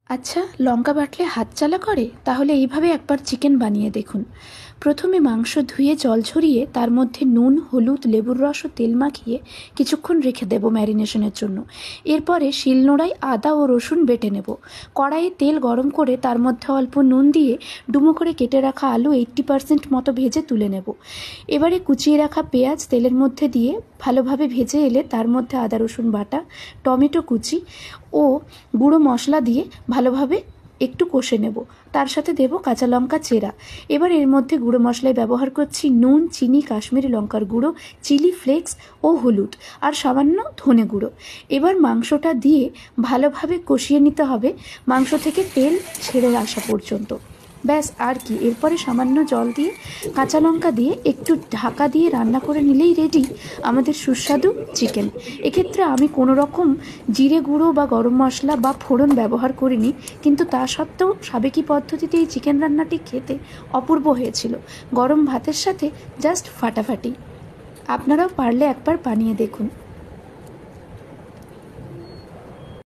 আচ্ছা, লঙ্কা বাটলে হাত জ্বালা করে? তাহলে এইভাবে একবার চিকেন বানিয়ে দেখুন। প্রথমে মাংস ধুয়ে জল ঝরিয়ে তার মধ্যে নুন, হলুদ, লেবুর রস ও তেল মাখিয়ে কিছুক্ষণ রেখে দেব ম্যারিনেশনের জন্য। এরপরে শিলনোড়ায় আদা ও রসুন বেটে নেব। কড়াইয়ে তেল গরম করে তার মধ্যে অল্প নুন দিয়ে ডুমো করে কেটে রাখা আলু 80% মতো ভেজে তুলে নেব। এবারে কুচিয়ে রাখা পেঁয়াজ তেলের মধ্যে দিয়ে ভালোভাবে ভেজে এলে তার মধ্যে আদা রসুন বাটা, টমেটো কুচি ও গুঁড়ো মশলা দিয়ে ভালোভাবে একটু কষে নেব। তার সাথে দেব কাঁচা লঙ্কা চেরা। এবার এর মধ্যে গুঁড়ো মশলায় ব্যবহার করছি নুন, চিনি, কাশ্মীরি লঙ্কার গুঁড়ো, চিলি ফ্লেক্স ও হলুদ, আর সামান্য ধনে গুঁড়ো। এবার মাংসটা দিয়ে ভালোভাবে কষিয়ে নিতে হবে মাংস থেকে তেল ছেড়ে আসা পর্যন্ত। ব্যাস, আর কি। এরপরে সামান্য জল দিয়ে কাঁচা লঙ্কা দিয়ে একটু ঢাকা দিয়ে রান্না করে নিলেই রেডি আমাদের সুস্বাদু চিকেন। এক্ষেত্রে আমি কোনো রকম জিরে গুঁড়ো বা গরম মশলা বা ফোড়ন ব্যবহার করিনি, কিন্তু তা সত্ত্বেও সাবেকি পদ্ধতিতে এই চিকেন রান্নাটি খেতে অপূর্ব হয়েছিল। গরম ভাতের সাথে জাস্ট ফাটাফাটি। আপনারাও পারলে একবার বানিয়ে দেখুন।